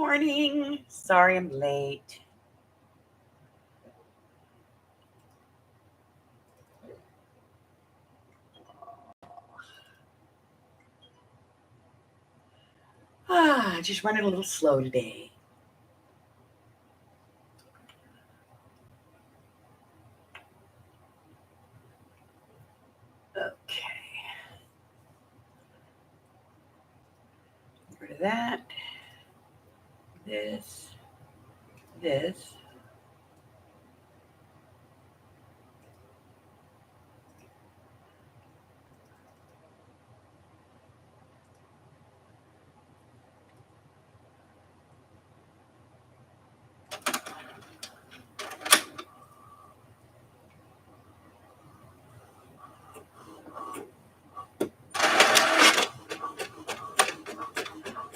morning. Sorry I'm late. Just running a little slow today. Okay. Get rid of that. This.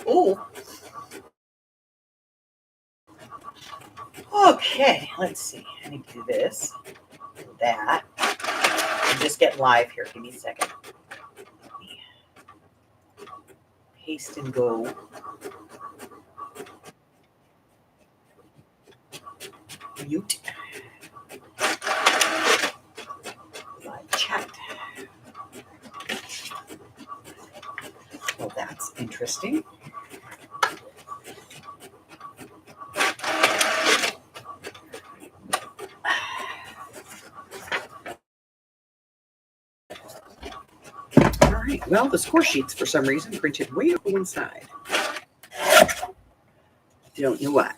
Oh. Okay, let's see. I need to do this, that. I'm just getting live here. Give me a second. Paste and go. Mute. Live chat. Well, that's interesting. All right. Well, the score sheets, for some reason, printed way up one side. Don't know why.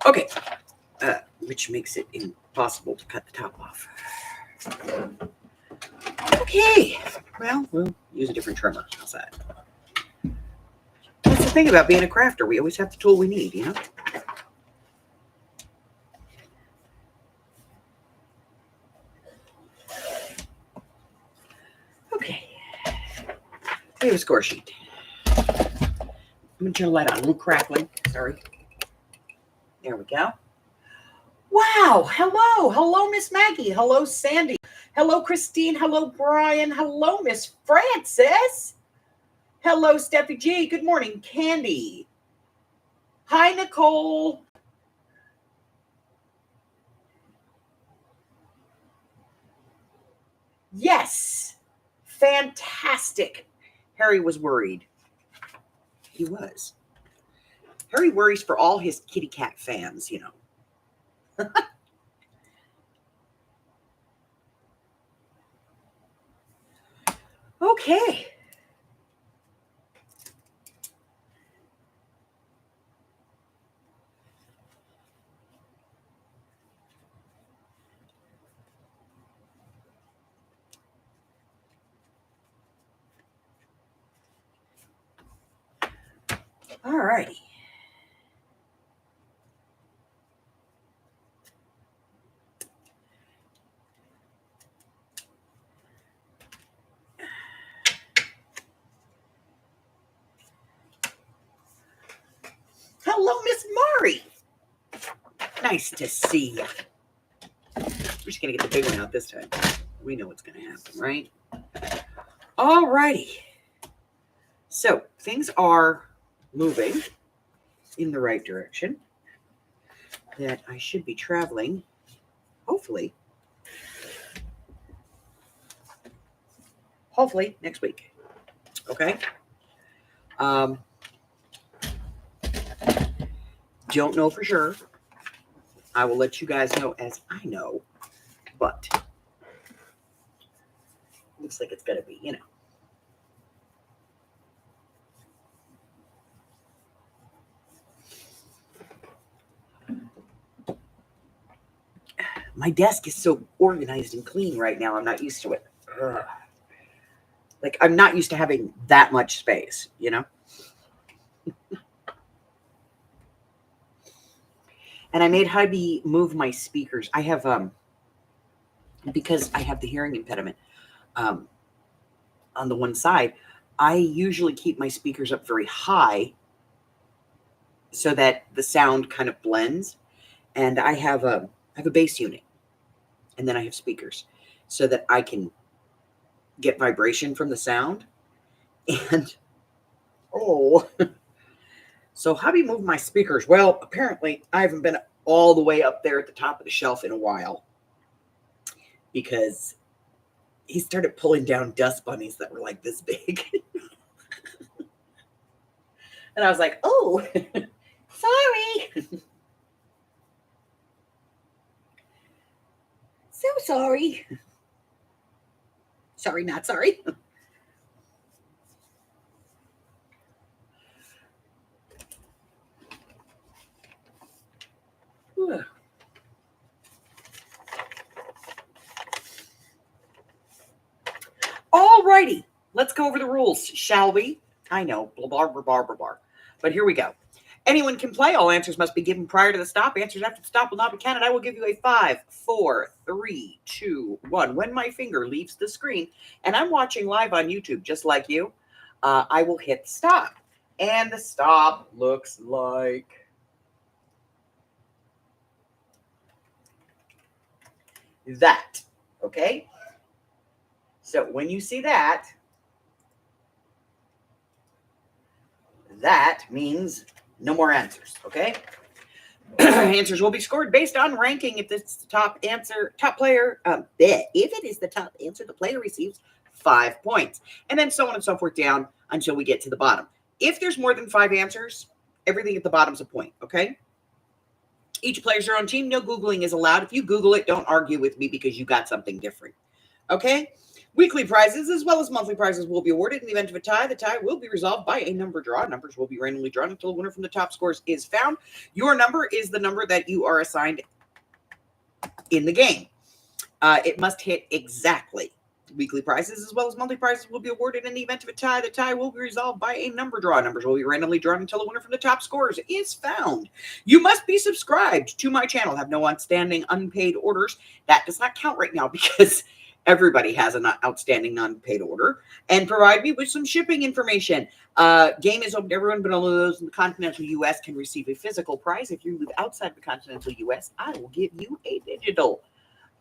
Okay. Which makes it impossible to cut the top off. Okay. Well, we'll use a different trimmer. How's that? That's the thing about being a crafter. We always have the tool we need, you know? Okay. Here's a score sheet. I'm going to turn the light on. A little crackling. Sorry. There we go. Wow. Hello. Hello, Miss Maggie. Hello, Sandy. Hello, Christine. Hello, Brian. Hello, Miss Francis. Hello, Steffi G. Good morning, Candy. Hi, Nicole. Yes. Fantastic. Harry was worried. He was. Harry worries for all his kitty cat fans, you know. Okay. All righty. Hello, Miss Mari. Nice to see you. We're just going to get the big one out this time. We know what's going to happen, right? All righty. So things are moving in the right direction. That I should be traveling, hopefully next week. Okay. Don't know for sure. I will let you guys know as I know, but looks like it's gonna be, you know. My desk is so organized and clean right now. I'm not used to it. Ugh. Like, I'm not used to having that much space, you know? And I made hubby move my speakers. I have, because I have the hearing impediment on the one side, I usually keep my speakers up very high so that the sound kind of blends. And I have a bass unit, and then I have speakers so that I can get vibration from the sound. And So hubby moved my speakers. Well, apparently I haven't been all the way up there at the top of the shelf in a while because he started pulling down dust bunnies that were like this big. And I was like, oh, sorry. So sorry. Sorry, not sorry. All righty. Let's go over the rules, shall we? I know, blah, blah, blah, blah, blah, blah. But here we go. Anyone can play. All answers must be given prior to the stop. Answers after the stop will not be counted. I will give you a 5, 4, 3, 2, 1. When my finger leaves the screen, and I'm watching live on YouTube just like you, I will hit stop. And the stop looks like that. Okay? So when you see that, that means no more answers. Okay? Answers will be scored based on ranking. If it's the top player, if it is the top answer, the player receives 5 points, and then so on and so forth down until we get to the bottom. If there's more than 5 answers, everything at the bottom's a point. Okay. Each player's their own team. No Googling is allowed. If you Google it, don't argue with me because you got something different. Okay. Weekly prizes as well as monthly prizes will be awarded in the event of a tie. The tie will be resolved by a number draw. Numbers will be randomly drawn until a winner from the top scores is found. Your number is the number that you are assigned in the game. It must hit exactly. Weekly prizes as well as monthly prizes will be awarded in the event of a tie. The tie will be resolved by a number draw. Numbers will be randomly drawn until a winner from the top scores is found. You must be subscribed to my channel. Have no outstanding unpaid orders. That does not count right now because everybody has an outstanding unpaid order. And provide me with some shipping information. Game is open to everyone, but only those in the continental U.S. can receive a physical prize. If you live outside the continental U.S., I will give you a digital.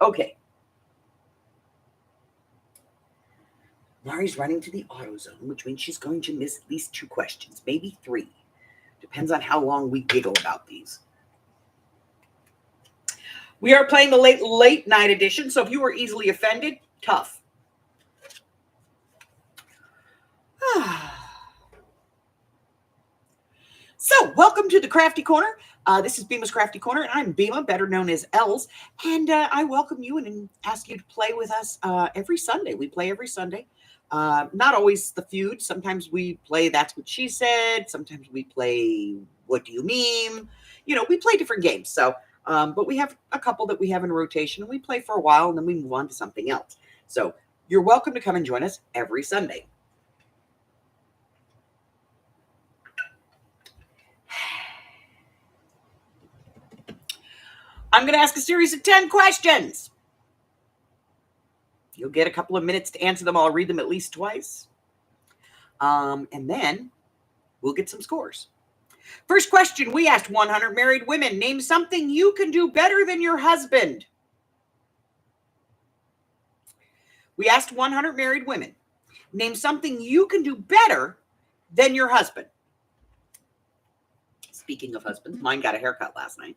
Okay. Mari's running to the auto zone, which means she's going to miss at least 2 questions, maybe 3. Depends on how long we giggle about these. We are playing the late night edition, so if you were easily offended, tough. So, welcome to the Crafty Corner. This is Bima's Crafty Corner, and I'm Bima, better known as Els, and I welcome you and ask you to play with us every Sunday. We play every Sunday. Not always the feud. Sometimes we play That's What She Said. Sometimes we play What Do You Mean? You know, we play different games. So, but we have a couple that we have in rotation, and we play for a while, and then we move on to something else. So, you're welcome to come and join us every Sunday. I'm going to ask a series of 10 questions. You'll get a couple of minutes to answer them. I'll read them at least twice. And then we'll get some scores. First question, we asked 100 married women, name something you can do better than your husband. We asked 100 married women, name something you can do better than your husband. Speaking of husbands, mine got a haircut last night.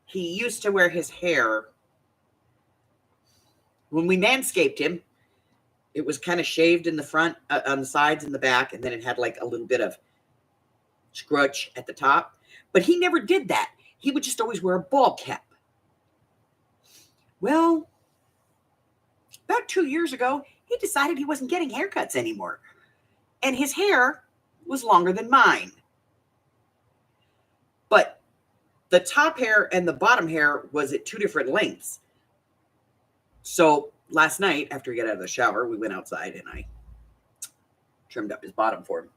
He used to wear his hair. When we manscaped him, it was kind of shaved in the front, on the sides and the back, and then it had like a little bit of scrunch at the top. But he never did that. He would just always wear a ball cap. Well, about 2 years ago, he decided he wasn't getting haircuts anymore. And his hair was longer than mine. But the top hair and the bottom hair was at 2 different lengths. So last night, after he got out of the shower, we went outside and I trimmed up his bottom for him.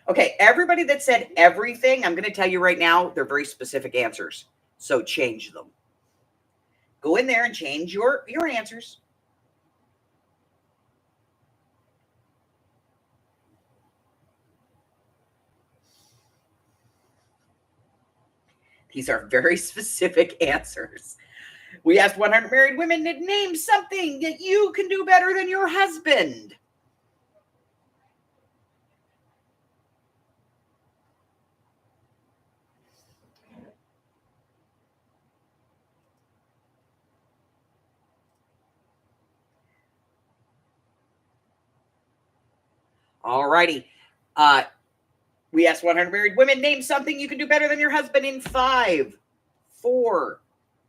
Okay, everybody that said everything, I'm going to tell you right now, they're very specific answers. So change them. Go in there and change your answers. These are very specific answers. We asked 100 married women to name something that you can do better than your husband. All righty. We asked 100 married women, name something you can do better than your husband in 5, 4,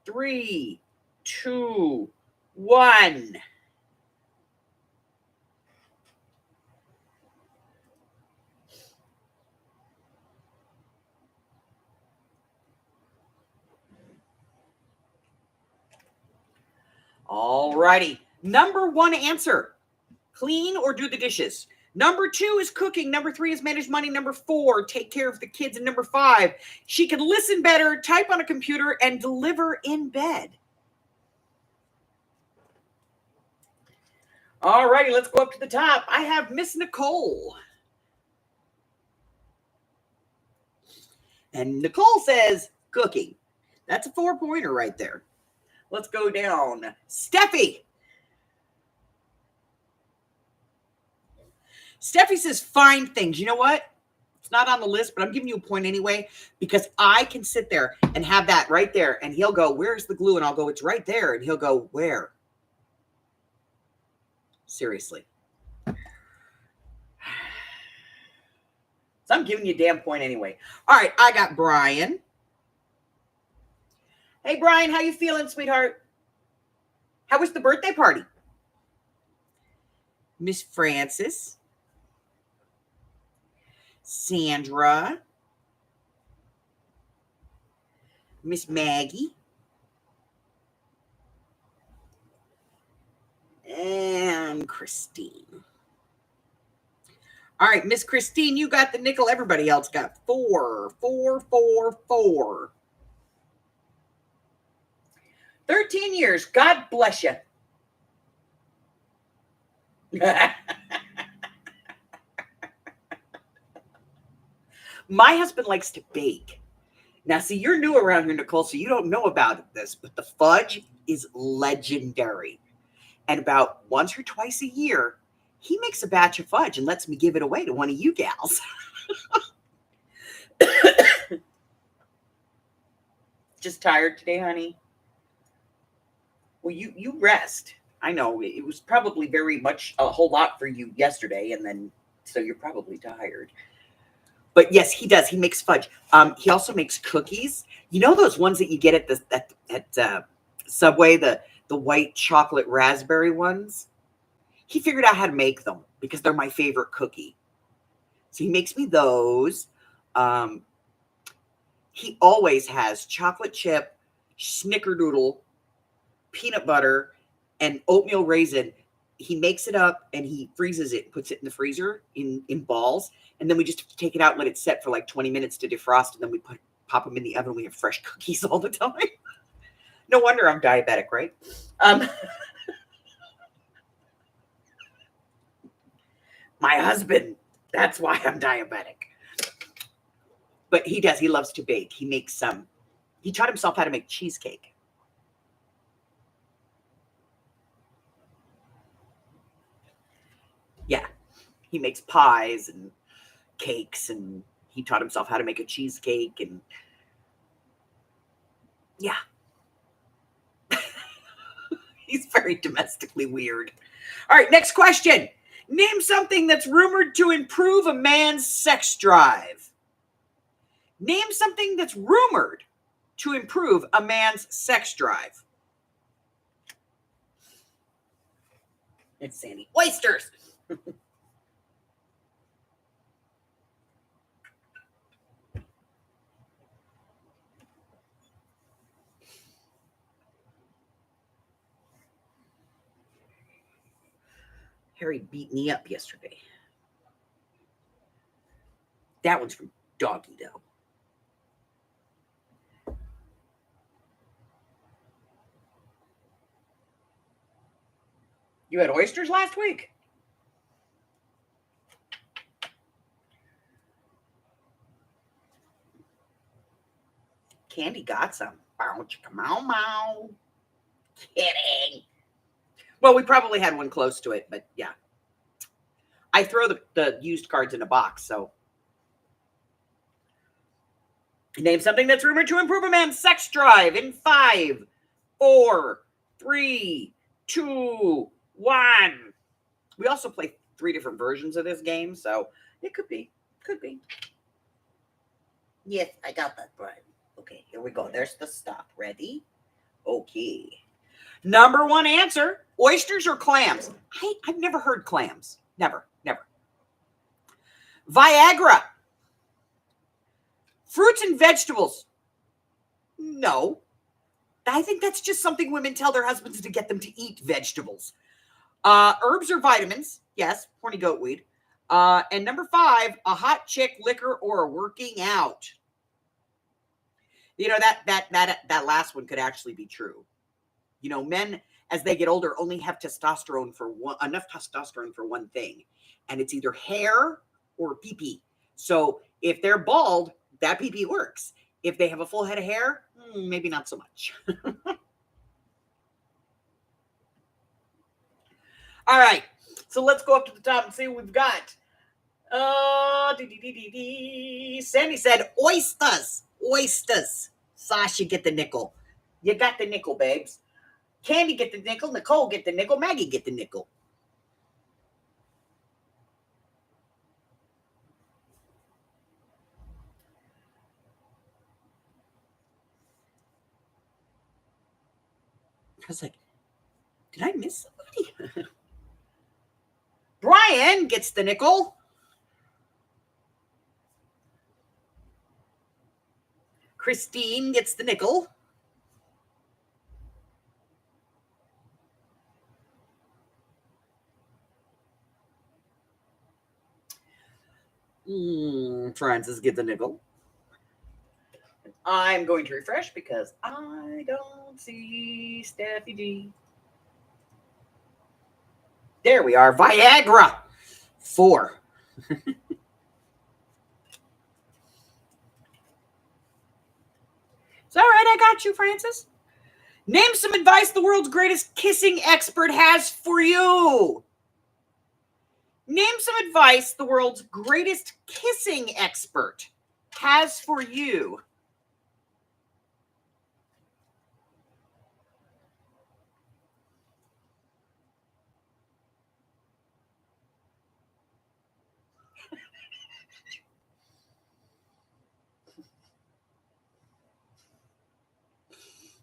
3, 2, 1. All righty. Number 1 answer, clean or do the dishes. Number 2 is cooking. Number 3 is manage money. Number 4, take care of the kids. And number 5, she can listen better, type on a computer, and deliver in bed. All righty, let's go up to the top. I have Miss Nicole. And Nicole says cooking. That's a 4-pointer right there. Let's go down. Steffi. Steffi says find things. You know what? It's not on the list, but I'm giving you a point anyway, because I can sit there and have that right there. And he'll go, where's the glue? And I'll go, it's right there. And he'll go, where? Seriously. So I'm giving you a damn point anyway. All right, I got Brian. Hey, Brian, how you feeling, sweetheart? How was the birthday party? Miss Francis. Sandra. Miss Maggie. And Christine. All right, Miss Christine, you got the nickel. Everybody else got 4, 4, 4, 4. 13 years. God bless you. My husband likes to bake. Now, see, you're new around here, Nicole, so you don't know about this, but the fudge is legendary. And about once or twice a year, he makes a batch of fudge and lets me give it away to one of you gals. Just tired today, honey? Well, you rest. I know it was probably very much a whole lot for you yesterday, and then so you're probably tired. But yes, he does. He makes fudge. He also makes cookies. You know those ones that you get at the Subway, the white chocolate raspberry ones? He figured out how to make them because they're my favorite cookie. So he makes me those. He always has chocolate chip, snickerdoodle, peanut butter, and oatmeal raisin. He makes it up and he freezes it, puts it in the freezer in balls. And then we just have to take it out and let it set for like 20 minutes to defrost. And then we pop them in the oven. We have fresh cookies all the time. No wonder I'm diabetic, right? My husband, that's why I'm diabetic. But he does. He loves to bake. He makes some. He taught himself how to make cheesecake. Yeah. He makes pies and cakes, and he taught himself how to make a cheesecake. And yeah. He's very domestically weird. All right, next question. Name something that's rumored to improve a man's sex drive. Name something that's rumored to improve a man's sex drive. It's Sandy. Oysters. Harry beat me up yesterday. That one's from Doggy, though. You had oysters last week? Candy got some. Bow, chicka, mow, mow. Kidding. Well, we probably had one close to it, but yeah. I throw the used cards in a box, so. Name something that's rumored to improve a man's sex drive in 5, 4, 3, 2, 1. We also play 3 different versions of this game, so it could be. Could be. Yes, I got that, Brian. Okay, here we go. There's the stop. Ready? Okay. Number 1 answer, oysters or clams? I've never heard clams. Never. Viagra. Fruits and vegetables. No. I think that's just something women tell their husbands to get them to eat vegetables. Herbs or vitamins? Yes, horny goat weed. And number 5, a hot chick, liquor, or working out. You know, that last one could actually be true. You know, men, as they get older, only have testosterone for enough testosterone for one thing. And it's either hair or pee-pee. So if they're bald, that pee-pee works. If they have a full head of hair, maybe not so much. All right. So let's go up to the top and see what we've got. Sandy said oysters. Oysters. Sasha, get the nickel. You got the nickel, babes. Candy, get the nickel. Nicole, get the nickel. Maggie, get the nickel. I was like, did I miss somebody? Brian gets the nickel. Christine gets the nickel. Francis gets the nickel. I'm going to refresh because I don't see Steffi G. There we are. Viagra. 4. It's all right. I got you, Francis. Name some advice the world's greatest kissing expert has for you. Name some advice the world's greatest kissing expert has for you.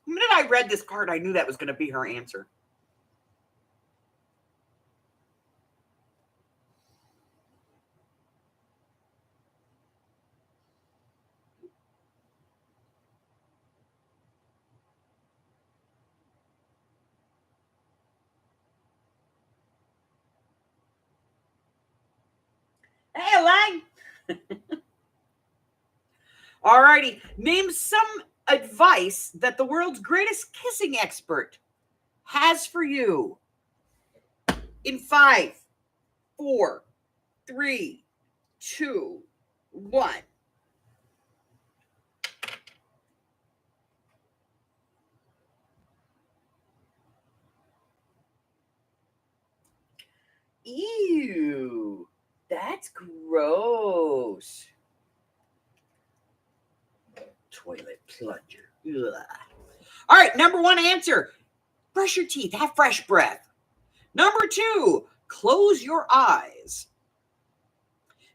The minute I read this card, I knew that was going to be her answer. Hey, Elaine. All righty. Name some advice that the world's greatest kissing expert has for you. In 5, 4, 3, 2, 1. Ew, that's gross. Toilet plunger. Ugh. All right, number 1 answer. Brush your teeth, have fresh breath. Number 2, close your eyes.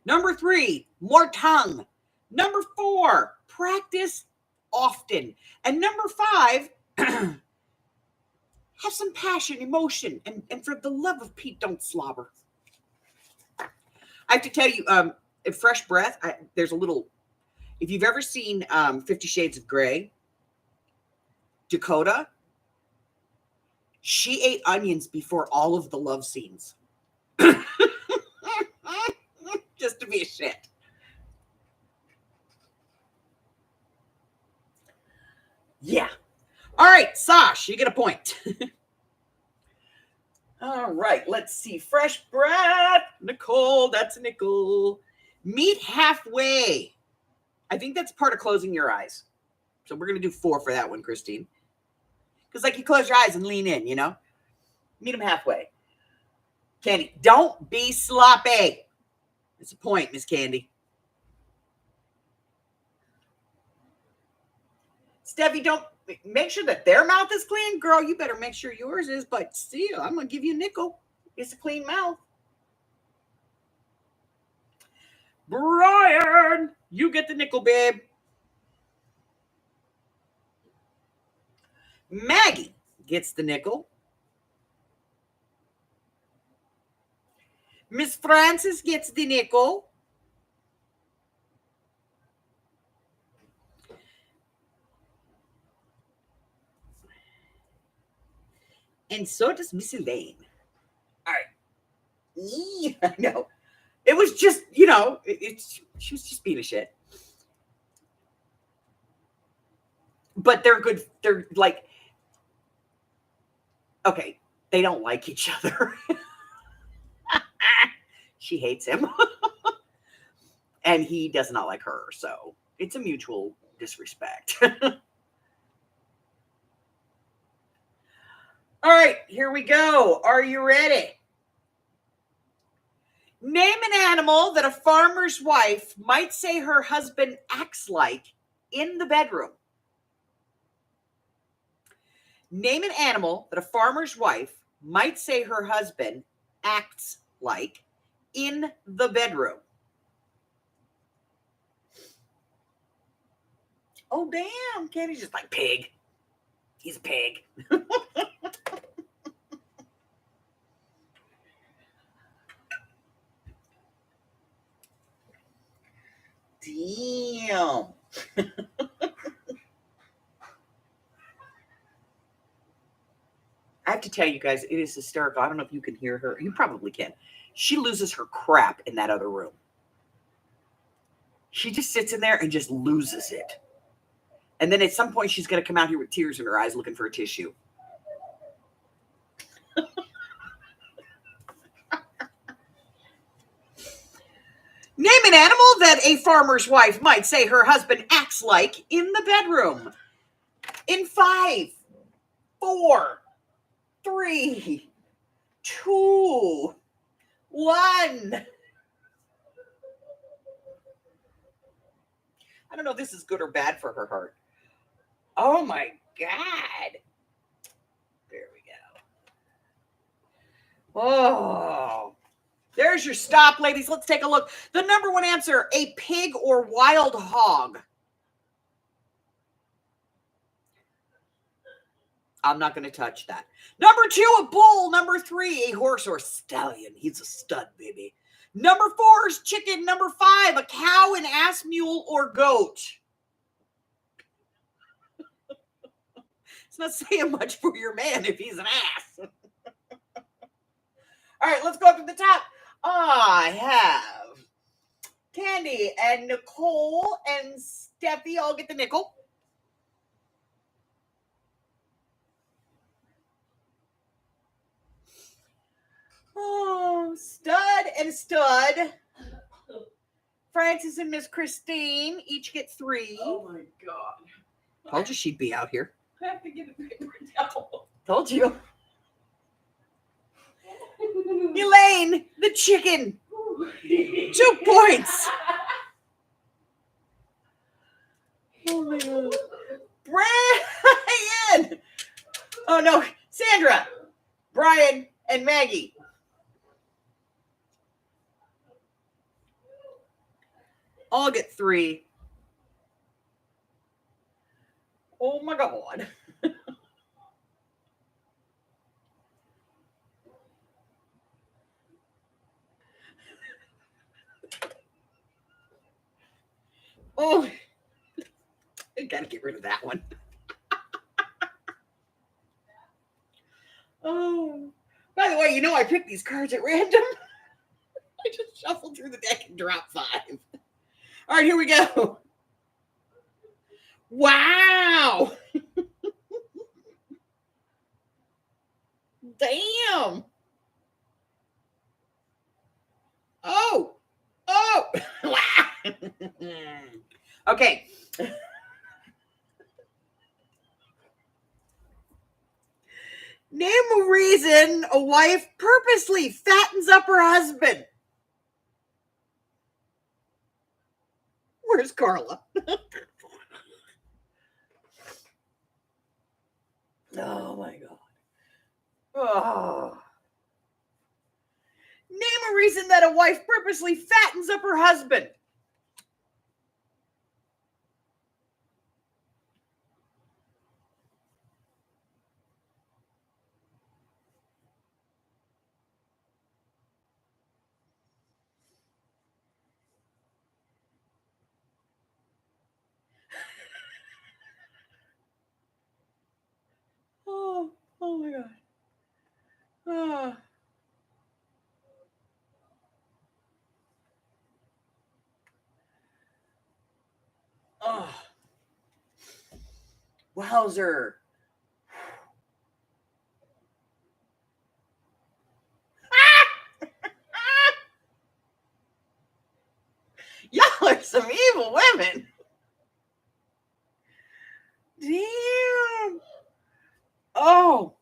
Number 3, more tongue. Number 4, practice often. And number 5, have some passion, emotion, and for the love of Pete, don't slobber. I have to tell you, fresh breath, there's a little, if you've ever seen 50 Shades of Grey, Dakota, she ate onions before all of the love scenes. Just to be a shit. Yeah. All right, Sash, you get a point. All right, let's see. Fresh breath. Nicole, that's a nickel. Meet halfway. I think that's part of closing your eyes. So we're going to do 4 for that one, Christine. Because like you close your eyes and lean in, you know? Meet them halfway. Candy, don't be sloppy. That's the point, Miss Candy. Steffi, don't make sure that their mouth is clean. Girl, you better make sure yours is, but still, I'm going to give you a nickel. It's a clean mouth. Brian, you get the nickel, babe. Maggie gets the nickel. Miss Frances gets the nickel. And so does Miss Elaine. All right. I know. It was just, you know, she was just being a shit. But they're good. They're like, okay, they don't like each other. She hates him. And he does not like her. So it's a mutual disrespect. All right, here we go. Are you ready? Name an animal that a farmer's wife might say her husband acts like in the bedroom. Name an animal that a farmer's wife might say her husband acts like in the bedroom. Oh, damn. Candy's just like, pig. He's a pig. Damn. I have to tell you guys, it is hysterical. I don't know if you can hear her. You probably can. She loses her crap in that other room. She just sits in there and just loses it. And then at some point, she's going to come out here with tears in her eyes looking for a tissue. Name an animal that a farmer's wife might say her husband acts like in the bedroom. In 5, 4, 3, 2, 1. I don't know if this is good or bad for her heart. Oh my God. There we go. Oh, there's your stop, ladies. Let's take a look. The number one answer, a pig or wild hog. I'm not going to touch that. Number 2, a bull. Number 3, a horse or stallion. He's a stud, baby. Number 4 is chicken. Number 5, a cow, an ass, mule, or goat. It's not saying much for your man if he's an ass. All right, let's go up to the top. I have Candy and Nicole and Steffi all get the nickel. Oh, stud and stud. Francis and Miss Christine each get 3. Oh my God. Told you she'd be out here. I have to get a paper towel. Told you. Elaine, the chicken. 2 points. Oh my God. Brian. Oh no, Sandra, Brian, and Maggie. All get 3. Oh my God. Oh, I gotta get rid of that one. Oh, by the way, you know I picked these cards at random. I just shuffled through the deck and dropped 5. All right, here we go. Wow. Damn. Oh. Okay. Name a reason a wife purposely fattens up her husband. Where's Carla? Oh my God. Oh. Name a reason that a wife purposely fattens up her husband. Oh my God. Oh. Oh. Wowzer. Y'all are some evil women. Damn. Oh.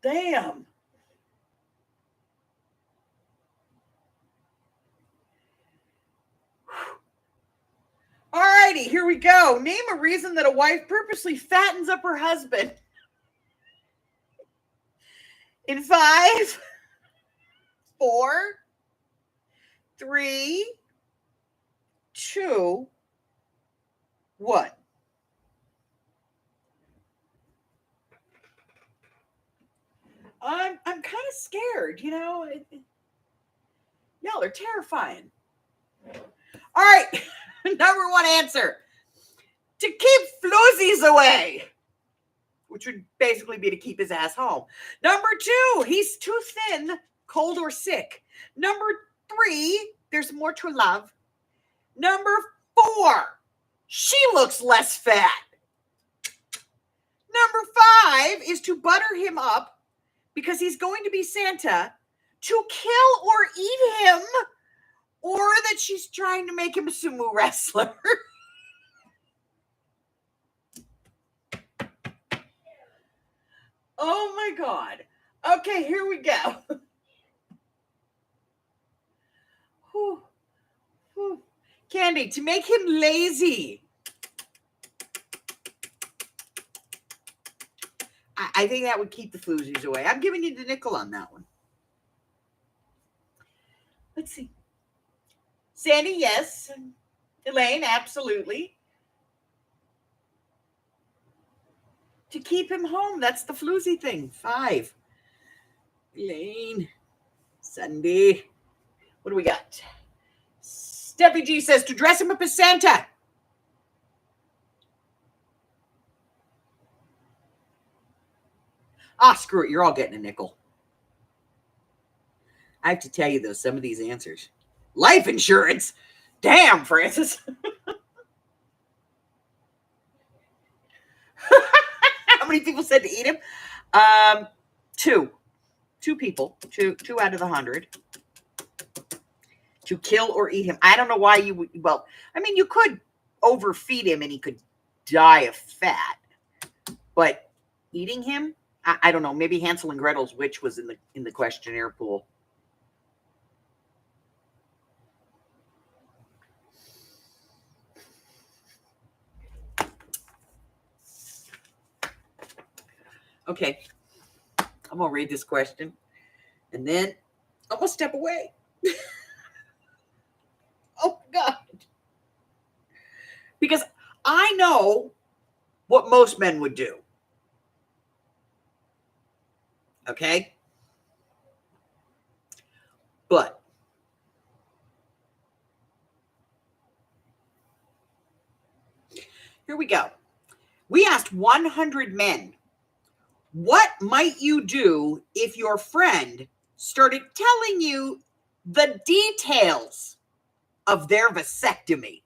Damn. All righty, here we go. Name a reason that a wife purposely fattens up her husband. In 5, 4, 3, 2, 1. I'm kind of scared, you know. Y'all are terrifying. All right, number 1 answer. To keep floozies away, which would basically be to keep his ass home. Number 2, he's too thin, cold, or sick. Number 3, there's more to love. Number 4, she looks less fat. Number 5 is to butter him up because he's going to be Santa, to kill or eat him, or that she's trying to make him a sumo wrestler. Oh my God. Okay, here we go. Whew. Whew. Candy, to make him lazy. I think that would keep the floozies away. I'm giving you the nickel on that one. Let's see. Sandy, yes. Elaine, absolutely. To keep him home, that's the floozy thing. 5. Elaine, Sandy. What do we got? Steffi G says to dress him up as Santa. Screw it. You're all getting a nickel. I have to tell you, though, some of these answers. Life insurance. Damn, Francis. How many people said to eat him? 2. 2 people. 2 out of the 100. To kill or eat him. I don't know why you would. Well, I mean, you could overfeed him and he could die of fat. But eating him, I don't know. Maybe Hansel and Gretel's witch was in the questionnaire pool. Okay, I'm gonna read this question, and then I'm gonna step away. Oh God, because I know what most men would do. Okay, but here we go. We asked 100 men, what might you do if your friend started telling you the details of their vasectomy?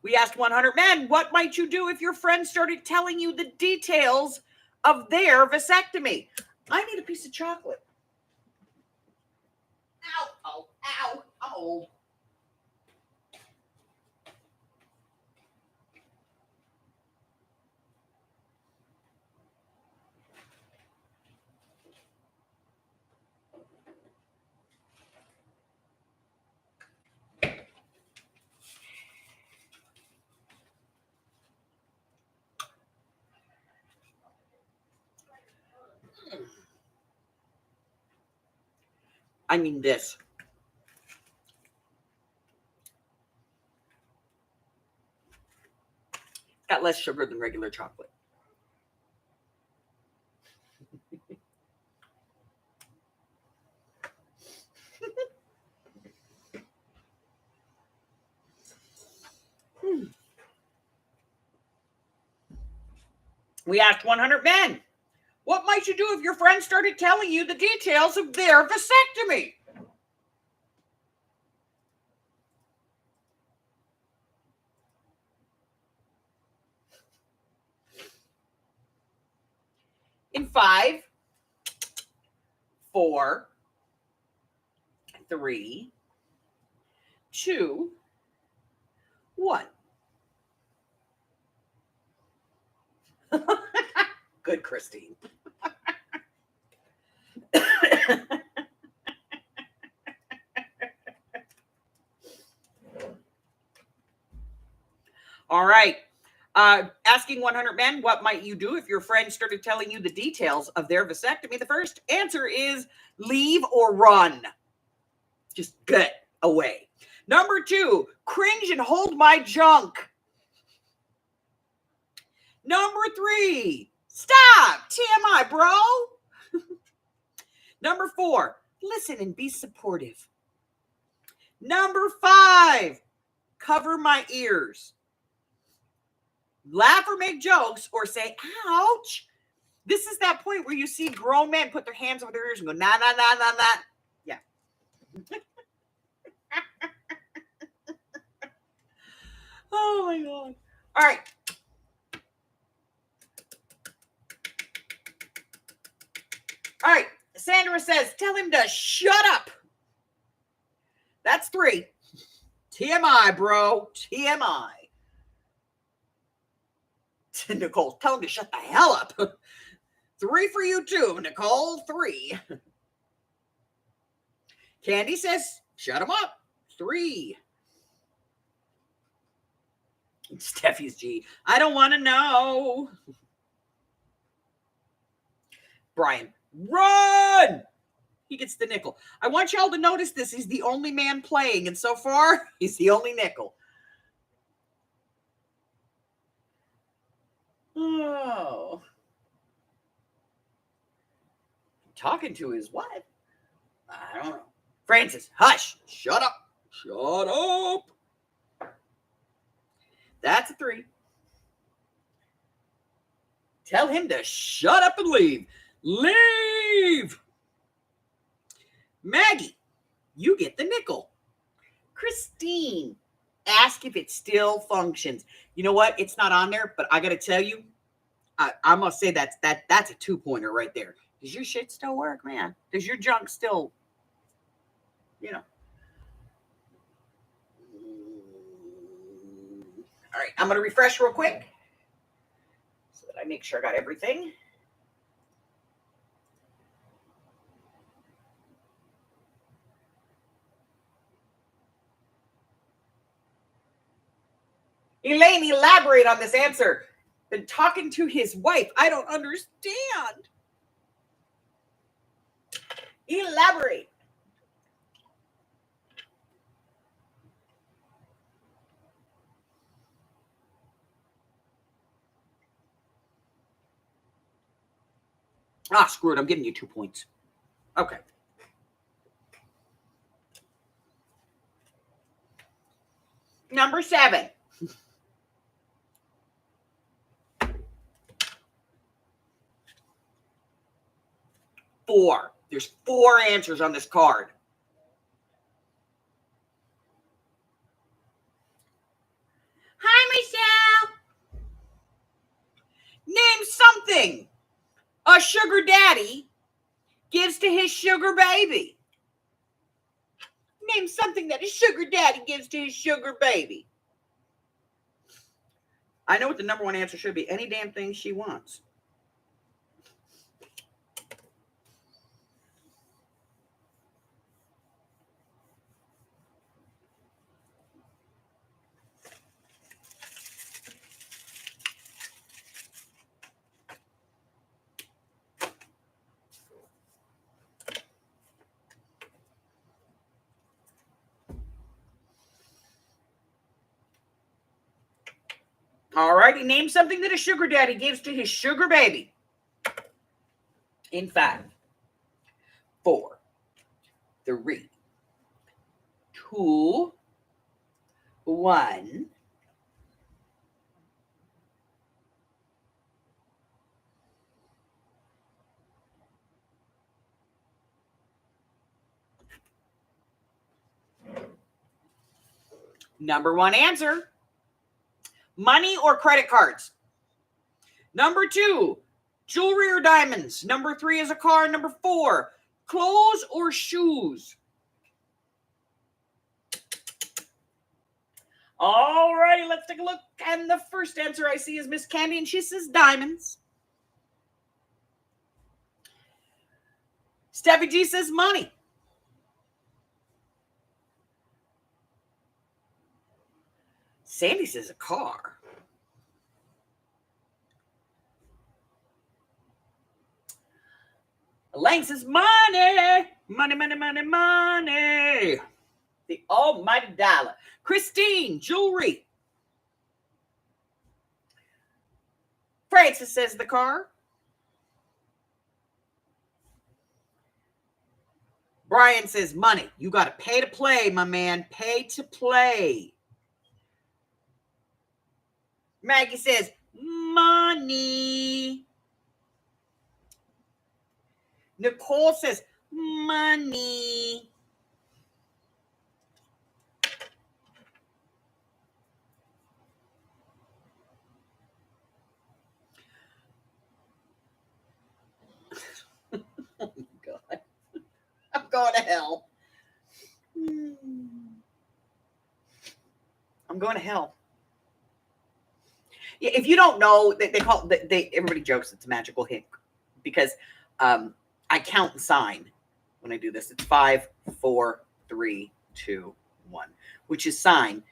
We asked 100 men, what might you do if your friend started telling you the details of their vasectomy? I need a piece of chocolate. Ow, ow, ow, I'm old. I mean this. Got less sugar than regular chocolate. We asked 100 men, what might you do if your friend started telling you the details of their vasectomy? In 5, 4, 3, 2, 1. Good, Christine. All right. Asking 100 men, what might you do if your friend started telling you the details of their vasectomy? The first answer is leave or run. Just get away. Number 2, cringe and hold my junk. Number 3, stop. TMI, bro. Number 4, listen and be supportive. Number 5, cover my ears. Laugh or make jokes or say, ouch. This is that point where you see grown men put their hands over their ears and go, nah, nah, nah, nah, nah. Yeah. Oh, my God. All right. All right. Sandra says, tell him to shut up. That's 3. TMI, bro. TMI. Nicole, tell him to shut the hell up. 3 for you too, Nicole. 3. Candy says, shut him up. 3. Steffi's G. I don't want to know. Brian, run! He gets the nickel. I want y'all to notice this. He's the only man playing, and so far, he's the only nickel. Oh. Talking to his wife? I don't know. Francis, hush. Shut up. Shut up. That's a 3. Tell him to shut up and leave. Leave. Maggie, you get the nickel. Christine, ask if it still functions. You know what? It's not on there, but I got to tell you, I must say that's a 2-pointer right there. Does your shit still work, man? Does your junk still, you know? All right, I'm going to refresh real quick so that I make sure I got everything. Elaine, elaborate on this answer. Been talking to his wife. I don't understand. Elaborate. Ah, screw it. I'm giving you 2 points. Okay. Number 7. Four. There's 4 answers on this card. Hi, Michelle. Name something a sugar daddy gives to his sugar baby. Name something that a sugar daddy gives to his sugar baby. I know what the number 1 answer should be. Any damn thing she wants. right, name something that a sugar daddy gives to his sugar baby. In 5, 4, 3, 2, 1. Number 1 answer, money or credit cards. Number 2, jewelry or diamonds. Number 3 is a car. Number 4, clothes or shoes. All righty, let's take a look. And the first answer I see is Miss Candy, and she says diamonds. Steffi G says money. Sandy says a car. Elaine says money. Money, money, money, money. The almighty dollar. Christine, jewelry. Francis says the car. Brian says money. You got to pay to play, my man. Pay to play. Maggie says money. Nicole says money. Oh my God. I'm going to hell. I'm going to hell. Yeah, if you don't know, they call everybody jokes it's a magical hint because I count and sign when I do this. It's 5, 4, 3, 2, 1, which is sign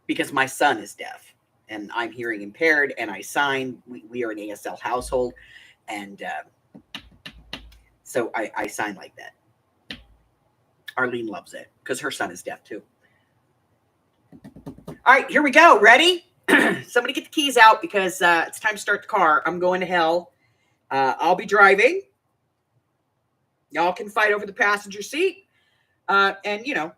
because my son is deaf and I'm hearing impaired, and I sign. We are an ASL household, and so I sign like that. Arlene loves it because her son is deaf too. All right, here we go. Ready? Somebody get the keys out because it's time to start the car. I'm going to hell. I'll be driving. Y'all can fight over the passenger seat. And, you know,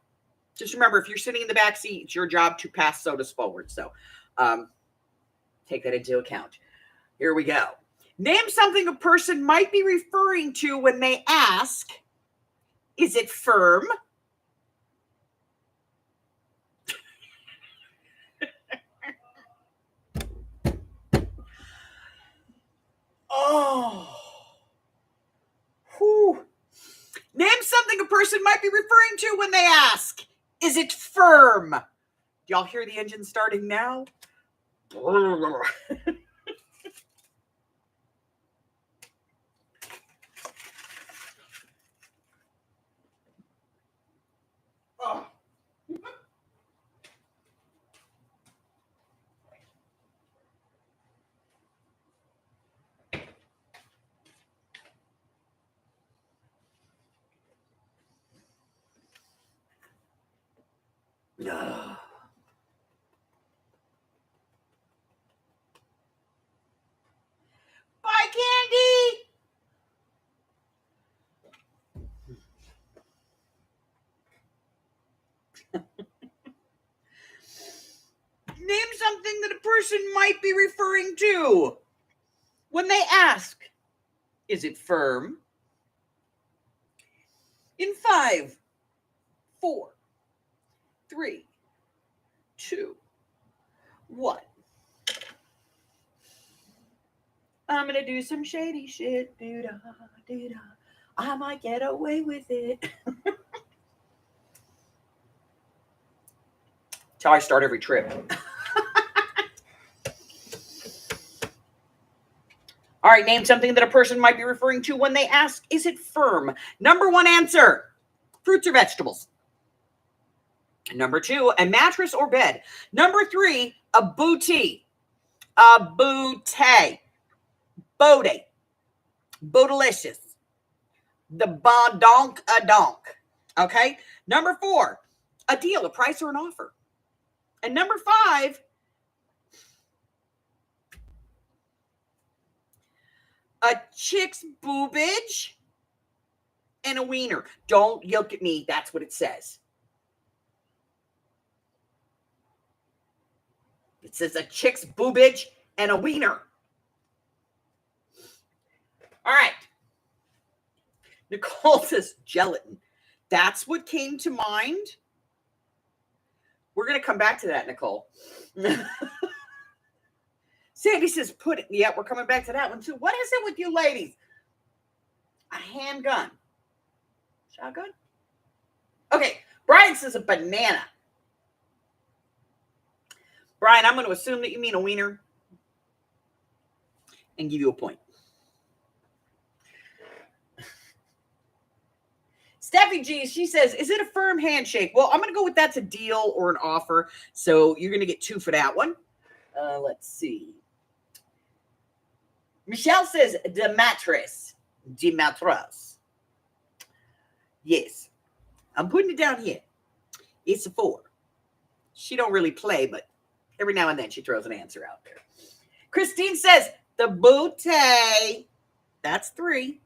just remember, if you're sitting in the back seat, it's your job to pass sodas forward. So take that into account. Here we go. Name something a person might be referring to when they ask, is it firm? Oh. Whew. Name something a person might be referring to when they ask, is it firm? Do y'all hear the engine starting now? Oh. No. Bye, Candy. Name something that a person might be referring to when they ask, is it firm? In 5, 4, 3, 2, 1. I'm going to do some shady shit. Doo-da, doo-da. I might get away with it. That's how I start every trip. All right, name something that a person might be referring to when they ask, is it firm? Number 1 answer, fruits or vegetables. Number 2, a mattress or bed. Number 3, a booty. A bootay. Bodie. Bootylicious. The badonk a donk. Okay. Number 4, a deal, a price or an offer. And number 5, a chick's boobage and a wiener. Don't look at me. That's what it says. It says a chick's boobage and a wiener. All right. Nicole says gelatin. That's what came to mind. We're going to come back to that, Nicole. Sandy says pudding. Yeah, we're coming back to that one too. What is it with you ladies? A handgun. Shotgun? Okay. Brian says a banana. Brian, I'm going to assume that you mean a wiener and give you a point. Steffi G, she says, is it a firm handshake? Well, I'm going to go with that's a deal or an offer. So you're going to get 2 for that one. Let's see. Michelle says, de mattress. De mattress. Yes. I'm putting it down here. It's a 4. She don't really play, but every now and then she throws an answer out there. Christine says, the booty. That's 3.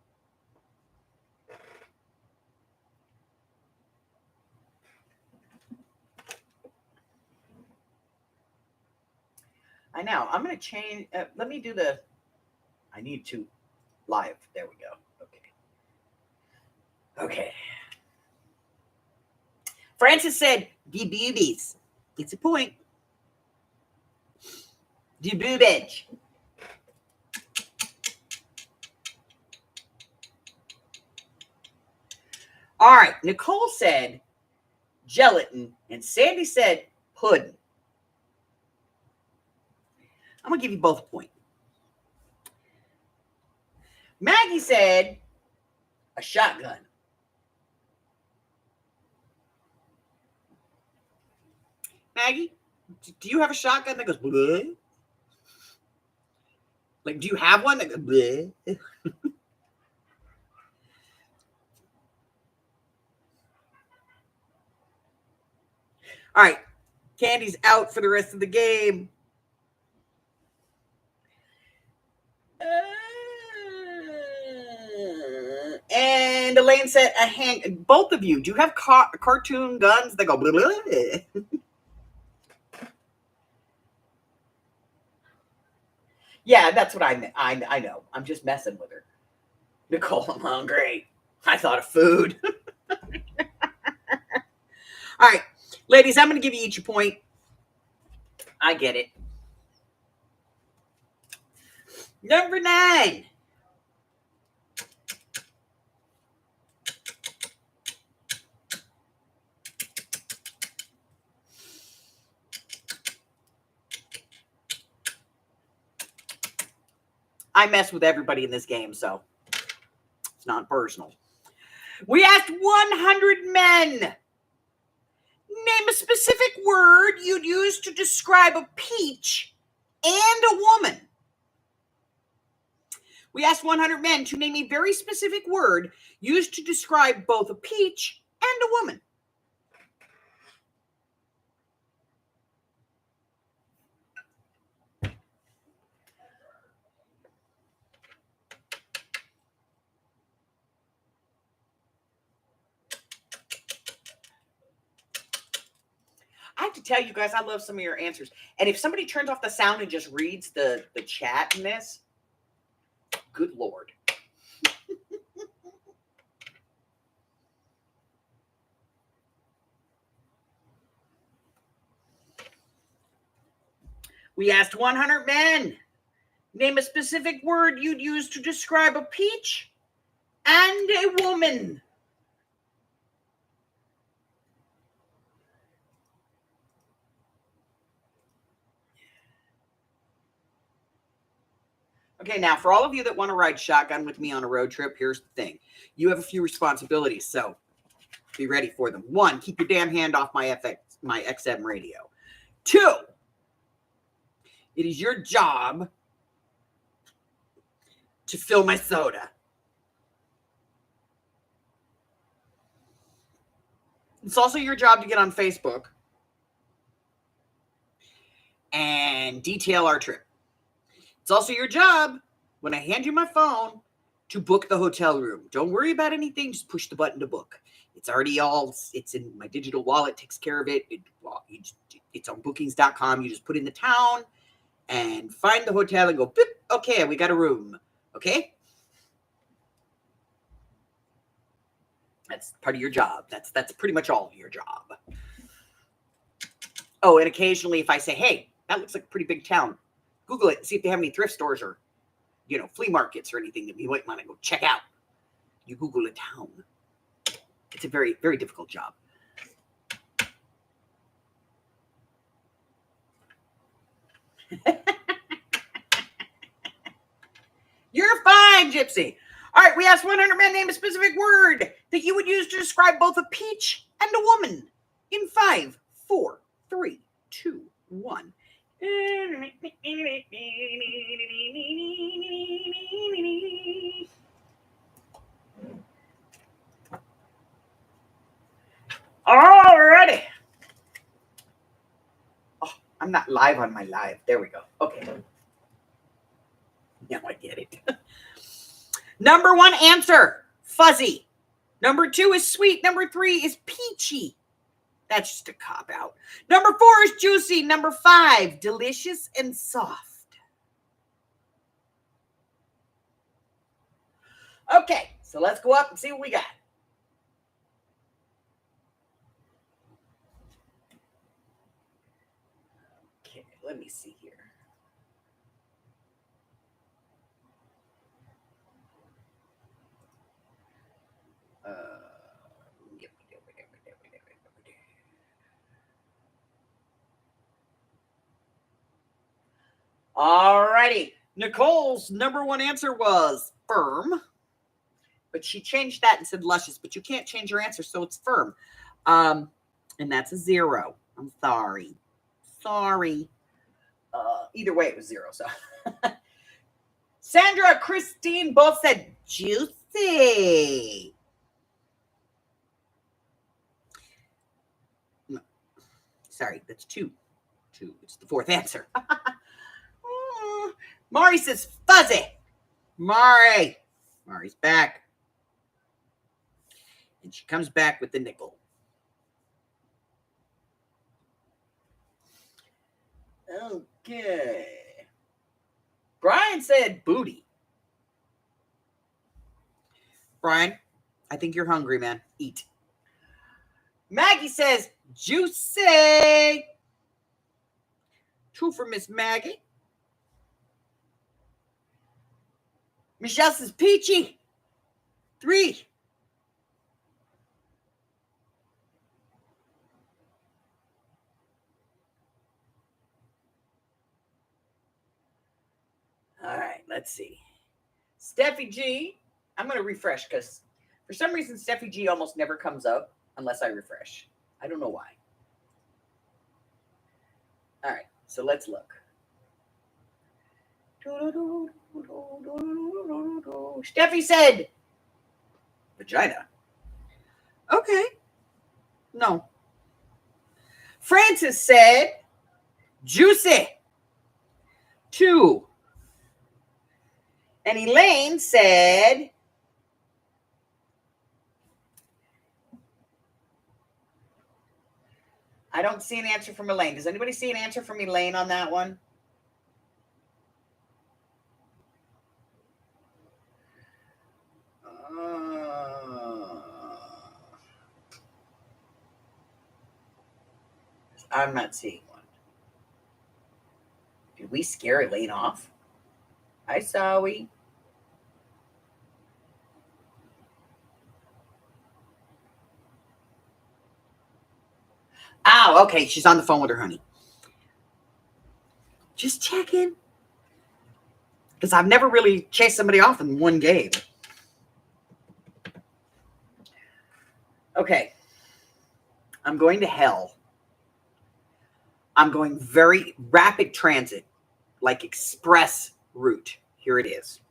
I know. I'm going to change. Let me do the. I need to live. There we go. Okay. Francis said, the boobies. It's a point. The boobage. All right. Nicole said gelatin, and Sandy said pudding. I'm going to give you both a point. Maggie said a shotgun. Maggie, do you have a shotgun that goes bleh? Like, do you have one that goes bleh? All right. Candy's out for the rest of the game. And Elaine said, both of you, do you have cartoon guns that go blah, blah, blah? Yeah, that's what I know. I'm just messing with her. Nicole, I'm hungry. I thought of food. All right, ladies, I'm going to give you each a point. I get it. Number 9. I mess with everybody in this game, so it's not personal. We asked 100 men. Name a specific word you'd use to describe a peach and a woman. We asked 100 men to name a very specific word used to describe both a peach and a woman. I have to tell you guys, I love some of your answers. And if somebody turns off the sound and just reads the chat in this, good Lord. We asked 100 men. Name a specific word you'd use to describe a peach and a woman. Okay, now for all of you that want to ride shotgun with me on a road trip, here's the thing. You have a few responsibilities, so be ready for them. 1, keep your damn hand off my XM radio. 2, it is your job to fill my soda. It's also your job to get on Facebook and detail our trip. It's also your job, when I hand you my phone, to book the hotel room. Don't worry about anything. Just push the button to book. It's already it's in my digital wallet, takes care of it. It's on bookings.com. You just put in the town and find the hotel and go, boop, okay, we got a room. Okay? That's part of your job. That's pretty much all of your job. Oh, and occasionally if I say, hey, that looks like a pretty big town, Google it, see if they have any thrift stores or, flea markets or anything that you might want to go check out. You Google a town. It's a very, very difficult job. You're fine, Gypsy. All right, we asked 100 men name a specific word that you would use to describe both a peach and a woman. In 5, 4, 3, 2, 1. Alrighty. Oh, I'm not live on my live. There we go. Okay. Now I get it. Number 1 answer, fuzzy. Number 2 is sweet. Number 3 is peachy. That's just a cop-out. Number 4 is juicy. Number 5, delicious and soft. Okay, so let's go up and see what we got. Okay, let me see here. All righty. Nicole's number 1 answer was firm, but she changed that and said luscious, but you can't change your answer, so it's firm. And that's a 0. I'm sorry. Either way, it was 0. So Sandra, Christine both said juicy. No. Sorry, that's 2. It's the 4th answer. Mari says fuzzy. Mari's back. And she comes back with the nickel. Okay. Brian said booty. Brian, I think you're hungry, man. Eat. Maggie says juicy. 2 for Miss Maggie. Michelle says peachy. 3. All right, let's see. Steffi G. I'm going to refresh because for some reason Steffi G almost never comes up unless I refresh. I don't know why. All right, so let's look. Steffi said vagina. Okay. No. Francis said juicy. 2. And Elaine said I don't see an answer from Elaine. Does anybody see an answer from Elaine on that one? I'm not seeing one. Did we scare Elaine off? Hi, Sawi. Oh, okay. She's on the phone with her honey. Just checking. Because I've never really chased somebody off in one game. Okay. I'm going to hell. I'm going very rapid transit, like express route. Here it is.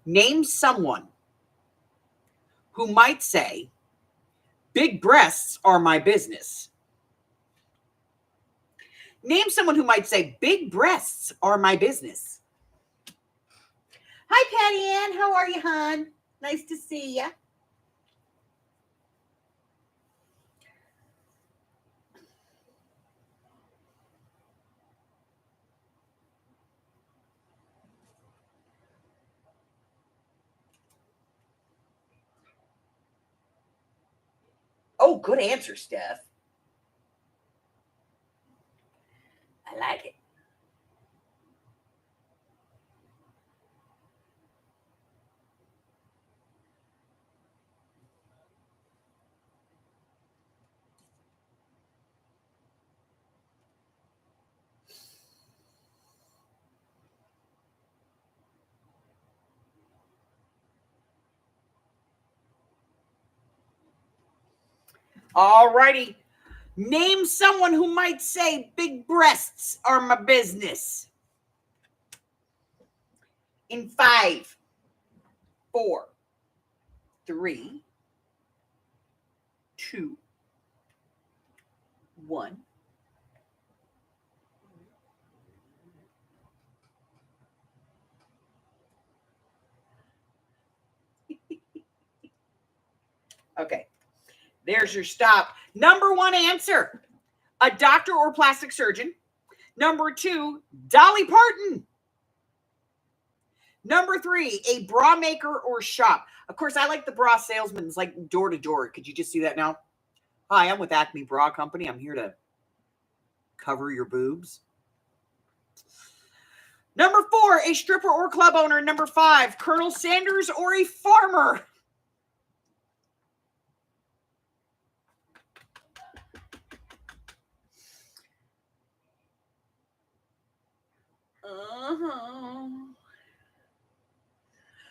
Name someone who might say, big breasts are my business. Name someone who might say, big breasts are my business. Hi, Patty Ann. How are you, hon? Nice to see ya. Oh, good answer, Steph. I like it. All righty. Name someone who might say big breasts are my business. In 5, 4, 3, 2, 1. Okay. There's your stop. Number 1 answer, a doctor or plastic surgeon. Number 2, Dolly Parton. Number 3, a bra maker or shop. Of course, I like the bra salesman. It's like door to door. Could you just see that now? Hi, I'm with Acme Bra Company. I'm here to cover your boobs. Number 4, a stripper or club owner. Number 5, Colonel Sanders or a farmer.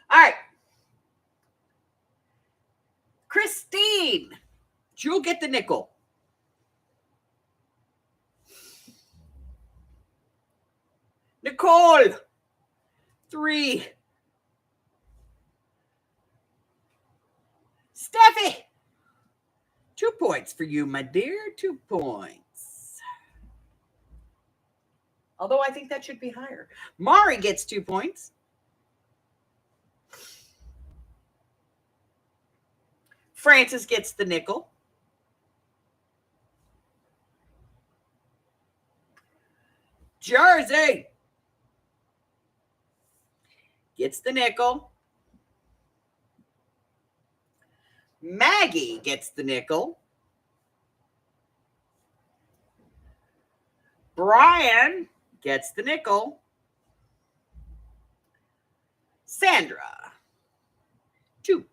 All right. Christine, you'll get the nickel. Nicole, 3. Steffi, 2 points for you, my dear. 2 points. Although I think that should be higher. Mari gets 2 points. Francis gets the nickel. Jersey gets the nickel. Maggie gets the nickel. Brian gets the nickel. Sandra, 2.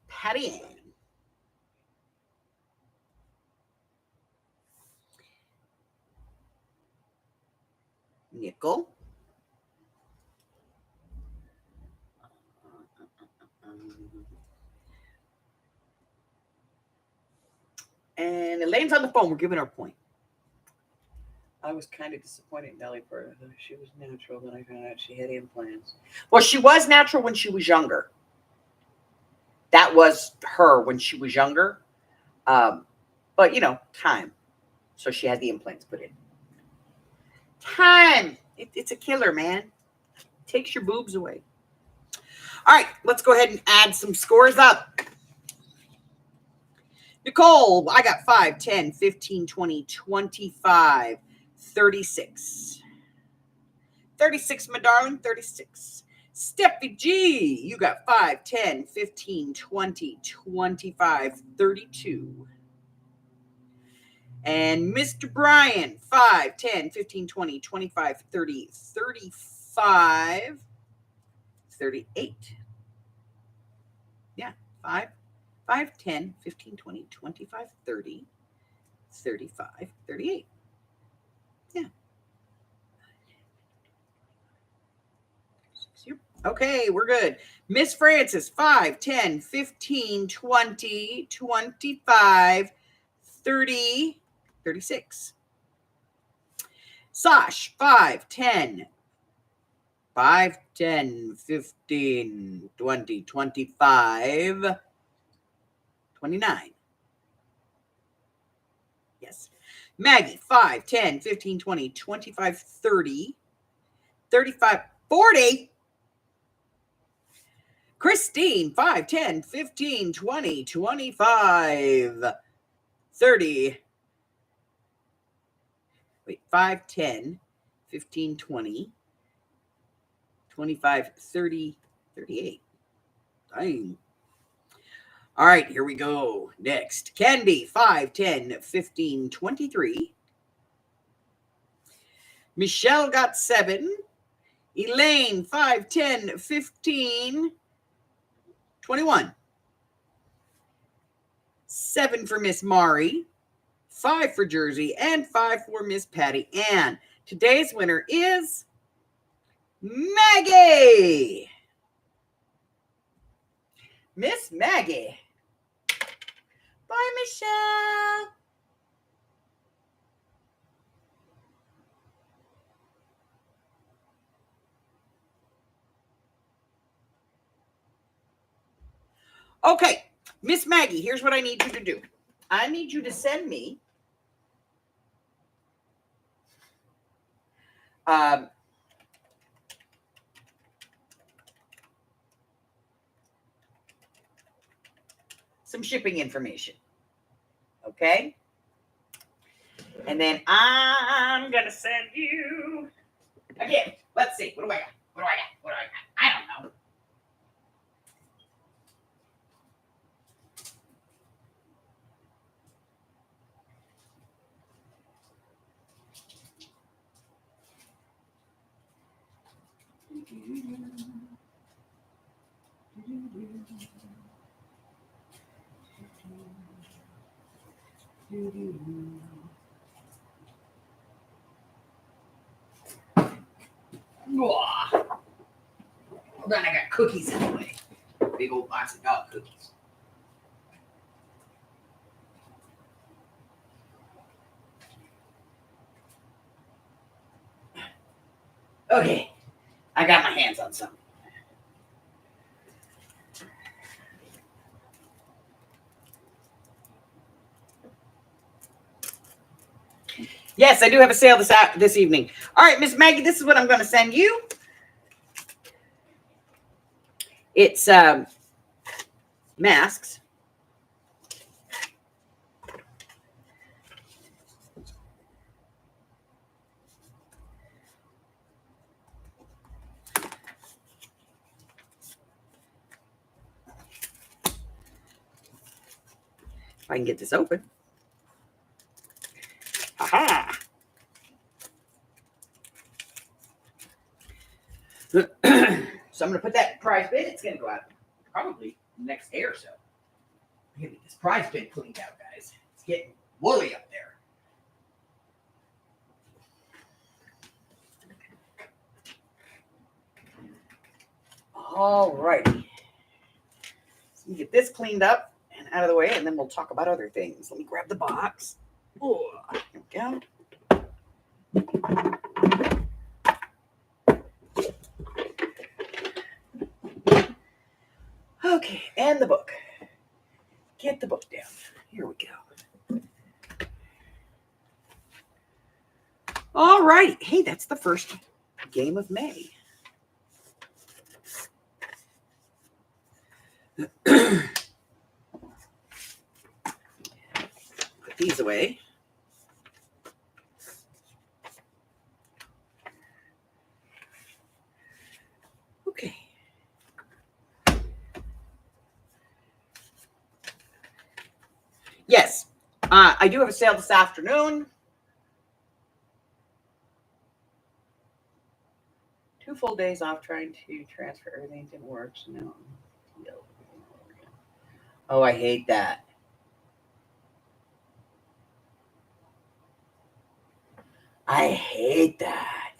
Patty Ann, nickel. And Elaine's on the phone. We're giving her a point. I was kind of disappointed in Nellie for she was natural. Then I found out she had implants. Well, she was natural when she was younger. That was her when she was younger. But, time. So she had the implants put in. Time. It's a killer, man. Takes your boobs away. All right, let's go ahead and add some scores up. Nicole, I got 5, 10, 15, 20, 25, 36. 36, my darling, 36. Steffi G, you got 5, 10, 15, 20, 25, 32. And Mr. Brian, 5, 10, 15, 20, 25, 30, 35, 38. Yeah, 5, 10, 15, 20, 25, 30, 35, 38. Yeah. Okay, we're good. Miss Francis, 5, 10, 15, 20, 25, 30, 36. Sash, 5, 10, 5, 10, 15, 20, 25, 29. Yes. Maggie, 5, 10, 15, 20, 25, 30, 35, 40. Christine, 5, 10, 15, 20, 25, 30. Wait, 5, 10, 15, 20, 25, 30, 38. Dang. All right, here we go. Next, Candy, 5, 10, 15, 23. Michelle got 7. Elaine, 5, 10, 15, 21. 7 for Miss Mari, 5 for Jersey, and 5 for Miss Patty Ann. Today's winner is Maggie. Miss Maggie. Bye, Michelle. Okay, Miss Maggie, here's what I need you to do. I need you to send me some shipping information. Okay? And then I'm going to send you a gift. Let's see. What do I got? What do I got? What do I got? I don't know. Hold on, I got cookies in the way. Big old box of dog cookies. Okay, I got my hands on some. Yes, I do have a sale this evening. All right, Miss Maggie, this is what I'm going to send you. It's masks. If I can get this open. Aha! So I'm going to put that prize bin. It's going to go out probably the next day or so. I'm going to get this prize bin cleaned out, guys. It's getting woolly up there. All righty. So we get this cleaned up and out of the way, and then we'll talk about other things. Let me grab the box. Oh, here we go. Okay, and the book. Get the book down. Here we go. All right. Hey, that's the first game of May. Put these away. Okay. Yes, I do have a sale this afternoon. 2 full days off trying to transfer everything. Didn't work. So now, oh, I hate that. I hate that.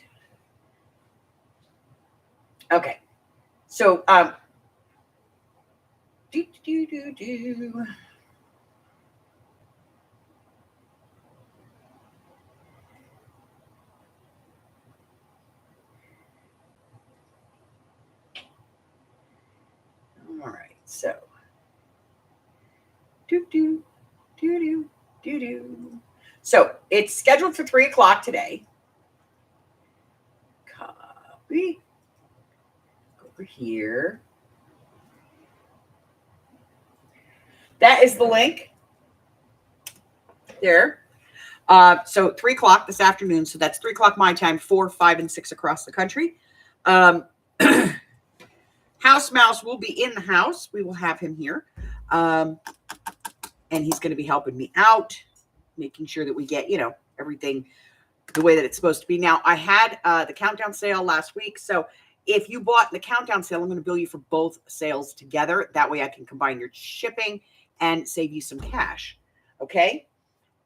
Okay. So, do. All right, so do. So it's scheduled for 3:00 today. Copy. Go over here. That is the link. There. So 3:00 this afternoon. So that's 3:00 my time, 4, 5, and 6 across the country. House Mouse will be in the house. We will have him here. And he's going to be helping me out, making sure that we get, everything the way that it's supposed to be. Now, I had the countdown sale last week. So if you bought the countdown sale, I'm going to bill you for both sales together. That way I can combine your shipping and save you some cash. Okay.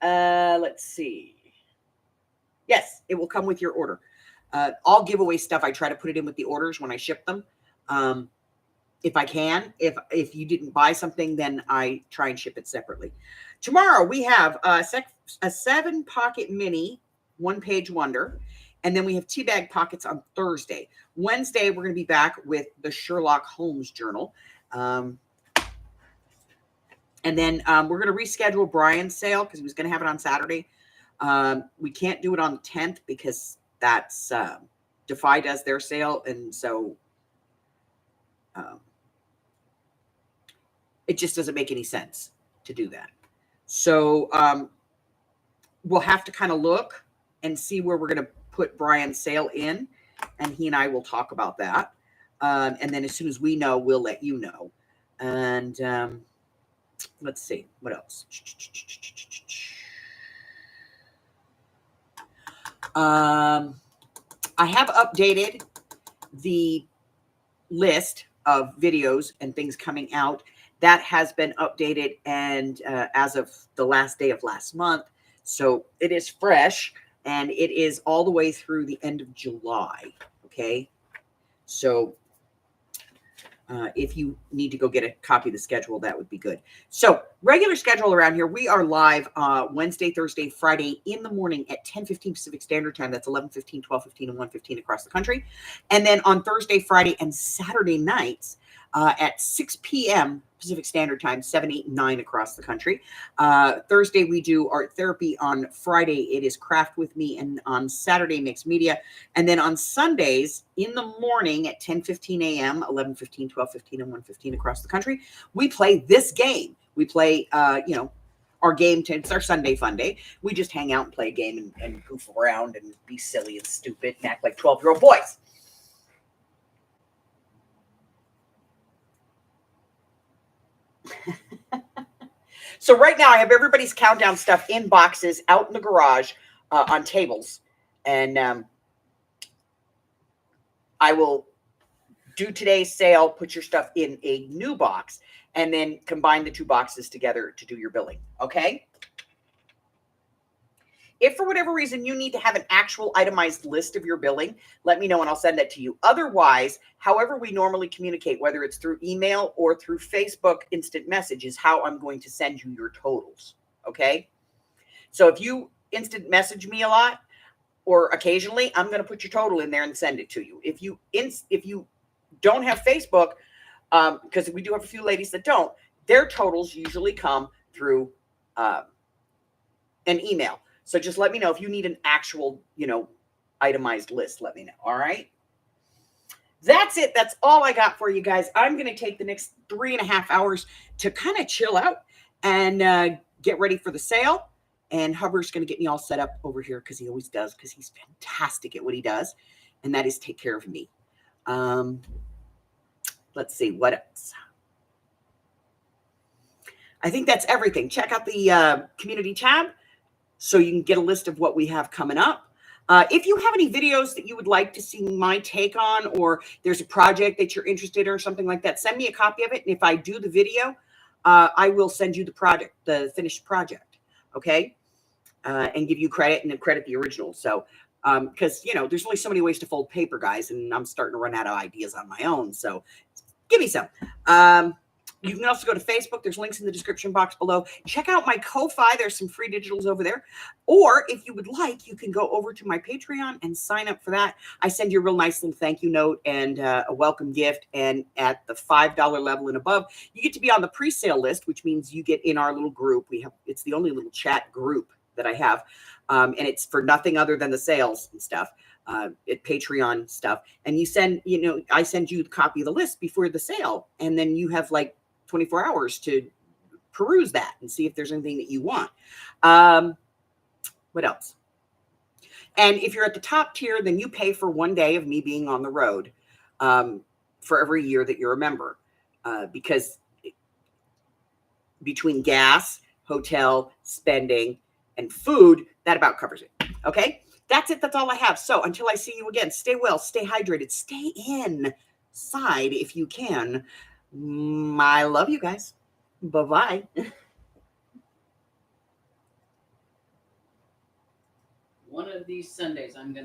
Let's see. Yes, it will come with your order. All giveaway stuff, I try to put it in with the orders when I ship them. If I can. If you didn't buy something, then I try and ship it separately. Tomorrow we have a 7-pocket mini, 1-page wonder. And then we have teabag pockets on Thursday. Wednesday, we're going to be back with the Sherlock Holmes journal. And then we're going to reschedule Brian's sale because he was going to have it on Saturday. We can't do it on the 10th because that's Defy does their sale. And so it just doesn't make any sense to do that. So we'll have to kind of look and see where we're going to put Brian's sale in. And he and I will talk about that. And then as soon as we know, we'll let you know. And let's see, what else? I have updated the list of videos and things coming out. That has been updated and as of the last day of last month. So it is fresh and it is all the way through the end of July. Okay. So if you need to go get a copy of the schedule, that would be good. So regular schedule around here, we are live Wednesday, Thursday, Friday in the morning at 10:15 Pacific Standard Time. That's 11:15, 12:15, and 1:15 across the country. And then on Thursday, Friday, and Saturday nights at 6 p.m. Pacific Standard Time, 7, 8, 9 across the country. Thursday, we do art therapy. On Friday, it is craft with me. And on Saturday, mixed media. And then on Sundays in the morning at 10:15 a.m., 11:15, 12:15, and 1:15 across the country, we play this game. We play, our game. It's our Sunday fun day. We just hang out and play a game and goof around and be silly and stupid and act like 12-year-old boys. So right now I have everybody's countdown stuff in boxes out in the garage on tables. And I will do today's sale, put your stuff in a new box, and then combine the two boxes together to do your billing. Okay? If for whatever reason you need to have an actual itemized list of your billing, let me know and I'll send that to you. Otherwise, however we normally communicate, whether it's through email or through Facebook instant message, is how I'm going to send you your totals. Okay? So if you instant message me a lot or occasionally, I'm going to put your total in there and send it to you. If you don't have Facebook, because we do have a few ladies that don't, their totals usually come through an email. So just let me know if you need an actual, itemized list. Let me know. All right. That's it. That's all I got for you guys. I'm going to take the next 3.5 hours to kind of chill out and get ready for the sale. And Hubbard's going to get me all set up over here because he always does, because he's fantastic at what he does. And that is take care of me. Let's see what else. I think that's everything. Check out the community tab so you can get a list of what we have coming up. If you have any videos that you would like to see my take on, or there's a project that you're interested in or something like that, send me a copy of it. And if I do the video, I will send you the finished project. Okay. And give you credit and then credit the original. So, because, there's only so many ways to fold paper, guys, and I'm starting to run out of ideas on my own. So give me some. You can also go to Facebook. There's links in the description box below. Check out my Ko-Fi. There's some free digitals over there. Or if you would like, you can go over to my Patreon and sign up for that. I send you a real nice little thank you note and a welcome gift. And at the $5 level and above, you get to be on the pre-sale list, which means you get in our little group. It's the only little chat group that I have. And it's for nothing other than the sales and stuff. Patreon stuff, and I send you a copy of the list before the sale, and then you have like 24 hours to peruse that and see if there's anything that you want. What else? And if you're at the top tier, then you pay for 1 day of me being on the road for every year that you're a member, because between gas, hotel, spending, and food, that about covers it. Okay? That's it. That's all I have. So until I see you again, stay well, stay hydrated, stay inside if you can. I love you guys. Bye-bye. One of these Sundays, I'm going to